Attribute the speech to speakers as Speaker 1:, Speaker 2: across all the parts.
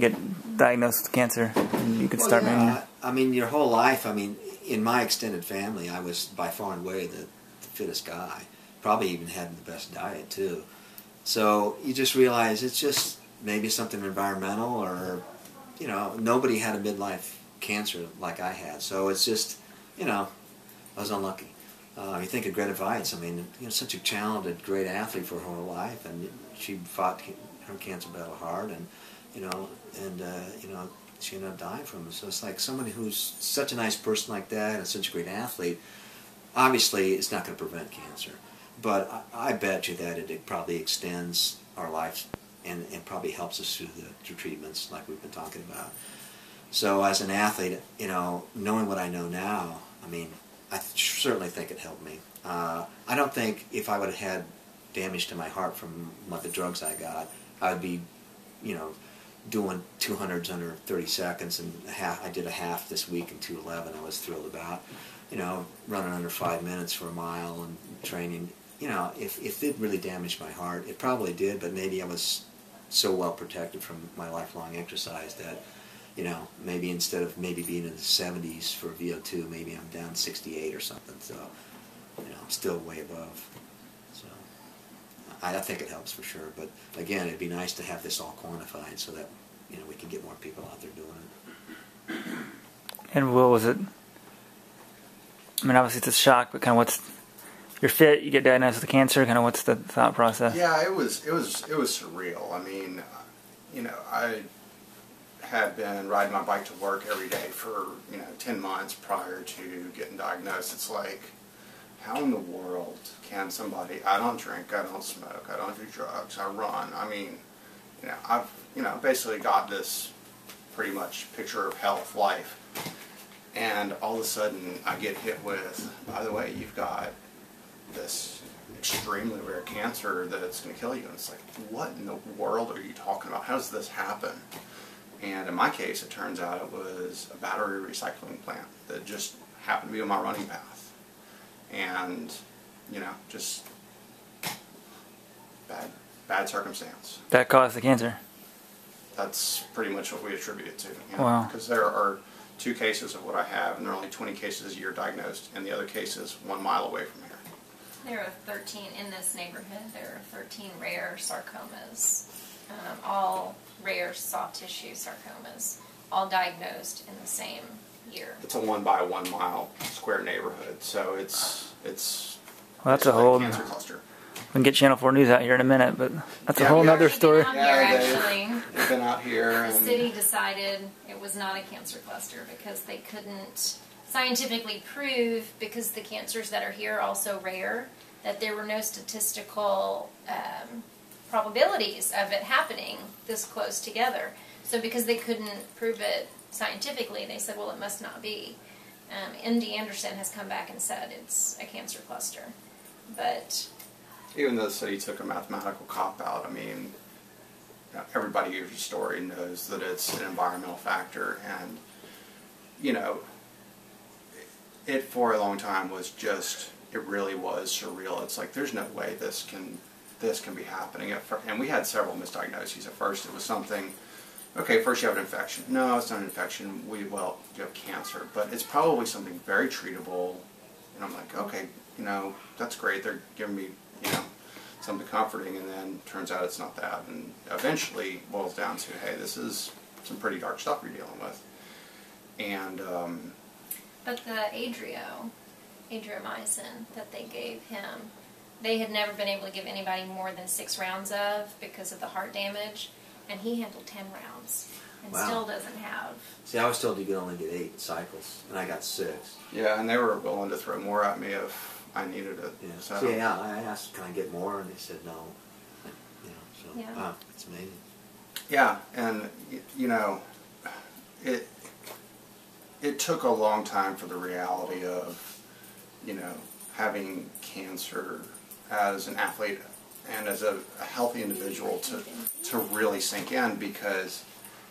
Speaker 1: get diagnosed with cancer and you could start maybe?
Speaker 2: I mean, your whole life, I mean, in my extended family, I was by far and away the fittest guy. Probably even had the best diet, too. So you just realize it's just maybe something environmental, or, you know, nobody had a midlife cancer like I had. So it's just, you know, I was unlucky. You think of Greta Weitz, I mean, you know, such a talented, great athlete for her whole life, and she fought her cancer battle hard, and, you know, she ended up dying from it. So it's like someone who's such a nice person like that and such a great athlete, obviously it's not going to prevent cancer. But I bet you that it probably extends our life and probably helps us through the treatments like we've been talking about. So as an athlete, you know, knowing what I know now, I mean, I certainly think it helped me. I don't think if I would have had damage to my heart from the drugs I got, I would be, you know, doing 200s under 30 seconds, and I did a half this week in 2:11. I was thrilled about, you know, running under 5 minutes for a mile and training. You know, if it really damaged my heart, it probably did, but maybe I was so well protected from my lifelong exercise that, you know, maybe instead of maybe being in the 70s for VO2, maybe I'm down 68 or something. So, you know, I'm still way above. So I think it helps for sure. But again, it'd be nice to have this all quantified so that, you know, we can get more people out there doing it.
Speaker 1: And what was it? I mean, obviously it's a shock, but kind of what's, you're fit, you get diagnosed with cancer, kind of what's the thought process?
Speaker 3: Yeah, it was surreal. I mean, you know, I had been riding my bike to work every day for, you know, 10 months prior to getting diagnosed. It's like, how in the world can somebody, I don't drink, I don't smoke, I don't do drugs, I run. I mean, you know, I've, you know, basically got this pretty much picture of health life. And all of a sudden I get hit with, by the way, you've got this extremely rare cancer that's going to kill you. And it's like, what in the world are you talking about? How does this happen? And in my case, it turns out it was a battery recycling plant that just happened to be on my running path. And, you know, just bad circumstance.
Speaker 1: That caused the cancer?
Speaker 3: That's pretty much what we attribute it to. You know?
Speaker 1: Wow.
Speaker 3: Because there are 2 cases of what I have, and there are only 20 cases a year diagnosed, and the other case is 1 mile away from here.
Speaker 4: There are 13 in this neighborhood. There are 13 rare sarcomas, all rare soft tissue sarcomas, all diagnosed in the same year.
Speaker 3: It's a 1 by 1 mile square neighborhood, so it's
Speaker 1: well, that's a whole
Speaker 3: cancer cluster.
Speaker 1: We can get Channel 4 News out here in a minute, but that's a whole other story.
Speaker 3: They've been out here.
Speaker 4: The city decided it was not a cancer cluster because they couldn't scientifically prove, because the cancers that are here are also rare, that there were no statistical probabilities of it happening this close together. So because they couldn't prove it scientifically, they said, well, it must not be. MD Anderson has come back and said it's a cancer cluster. But
Speaker 3: even though the city took a mathematical cop-out, I mean, everybody who's your story knows that it's an environmental factor, and, you know, it for a long time was just, it really was surreal. It's like, there's no way this can be happening. And we had several misdiagnoses. At first it was something, okay, first you have an infection. No, it's not an infection. Well, you have cancer. But it's probably something very treatable. And I'm like, okay, you know, that's great. They're giving me, you know, something comforting. And then turns out it's not that. And eventually it boils down to, hey, this is some pretty dark stuff you're dealing with. And
Speaker 4: but the adriamycin that they gave him, they had never been able to give anybody more than 6 rounds of because of the heart damage, and he handled 10 rounds and still doesn't have. See,
Speaker 2: I was told you could only get 8 cycles, and I got 6.
Speaker 3: Yeah, and they were willing to throw more at me if I needed it.
Speaker 2: Yeah.
Speaker 3: So.
Speaker 2: See, yeah, I asked, can I get more, and they said no. You know, so
Speaker 4: yeah.
Speaker 2: Wow, it's amazing.
Speaker 3: Yeah, and you know, it took a long time for the reality of, you know, having cancer as an athlete and as a healthy individual to really sink in, because,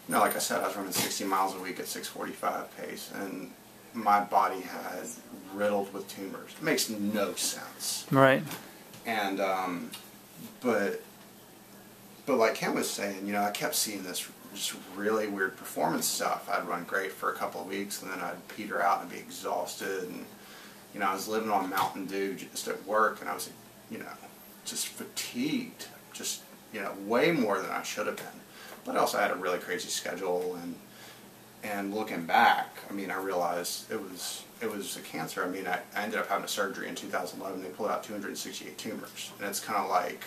Speaker 3: you know, like I said, I was running 60 miles a week at 6:45 pace, and my body had riddled with tumors. It makes no sense.
Speaker 1: Right.
Speaker 3: And but like Ken was saying, you know, I kept seeing this just really weird performance stuff. I'd run great for a couple of weeks, and then I'd peter out and be exhausted. And I was living on Mountain Dew just at work, and I was, just fatigued, just way more than I should have been. But I also had a really crazy schedule, and looking back, I realized it was a cancer. I ended up having a surgery in 2011. They pulled out 268 tumors, and it's kind of like,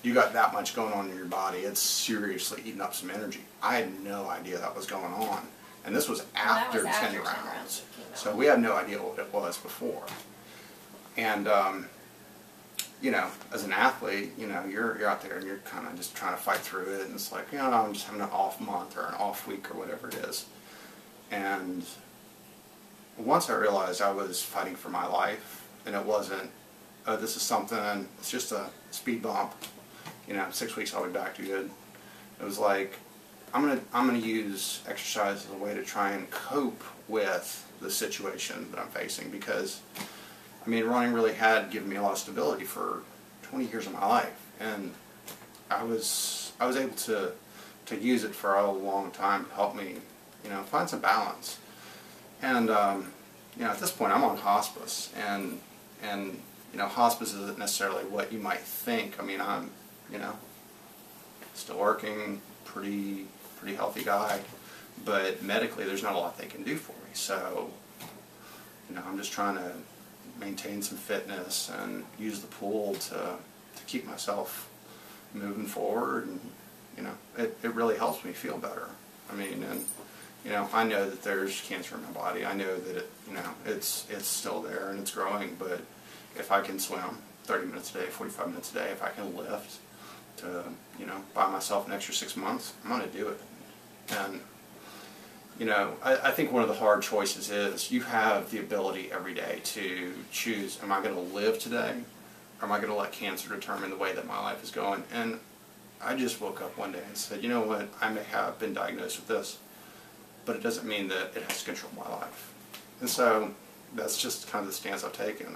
Speaker 3: you got that much going on in your body, it's seriously eating up some energy. I had no idea that was going on, and this was after 10 rounds. So we had no idea what it was before. And as an athlete, you're out there and you're kind of just trying to fight through it, and it's like, I'm just having an off month or an off week or whatever it is. And once I realized I was fighting for my life, and it wasn't, oh, this is something, it's just a speed bump, 6 weeks I'll be back to good. It was like, I'm gonna use exercise as a way to try and cope with the situation that I'm facing, because running really had given me a lot of stability for 20 years of my life, and I was able to use it for a long time to help me, find some balance. And at this point I'm on hospice, and hospice isn't necessarily what you might think. I'm still working, pretty healthy guy, but medically there's not a lot they can do for me. So I'm just trying to maintain some fitness and use the pool to keep myself moving forward, and it really helps me feel better. I know that there's cancer in my body. I know that it's still there and it's growing, but if I can swim 30 minutes a day, 45 minutes a day, if I can lift to buy myself an extra 6 months, I'm going to do it. And I think one of the hard choices is, you have the ability every day to choose, am I going to live today, or am I going to let cancer determine the way that my life is going? And I just woke up one day and said, you know what, I may have been diagnosed with this, but it doesn't mean that it has to control my life. And so that's just kind of the stance I've taken.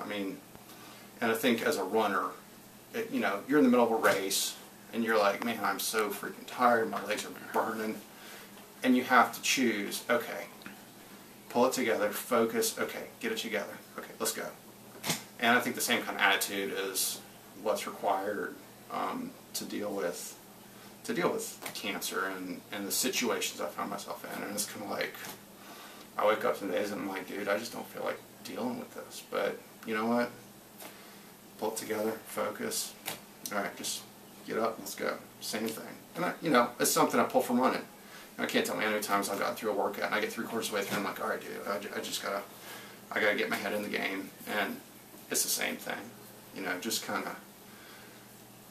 Speaker 3: And I think as a runner, you're in the middle of a race, and you're like, man, I'm so freaking tired, my legs are burning. And you have to choose, okay, pull it together, focus, okay, get it together, okay, let's go. And I think the same kind of attitude is what's required to deal with cancer and the situations I found myself in. And it's kind of like, I wake up some days and I'm like, dude, I just don't feel like dealing with this. But you know what? Pull it together, focus. All right, just get up, let's go. Same thing. And it's something I pull from running. I can't tell you how many times I've gotten through a workout and I get 3/4 of the way through and I'm like, all right, dude, I gotta get my head in the game. And it's the same thing. Just kind of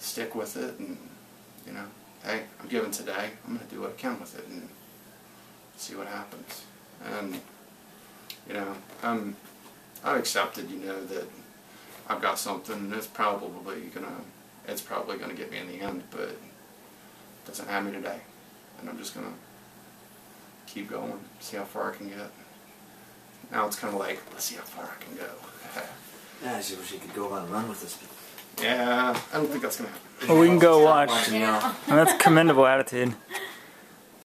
Speaker 3: stick with it, and hey, I'm given today, I'm gonna do what I can with it and see what happens. And I've accepted, that I've got something, and it's probably gonna get me in the end, but it doesn't have me today, and I'm just gonna keep going, see how far I can get. Now it's kind of like, let's see how far I can go.
Speaker 2: Yeah, I just wish you could go on and run with us.
Speaker 3: Yeah, I don't think that's gonna happen.
Speaker 1: Well, we can go watch.
Speaker 2: Watching now.
Speaker 1: Well, that's a commendable attitude.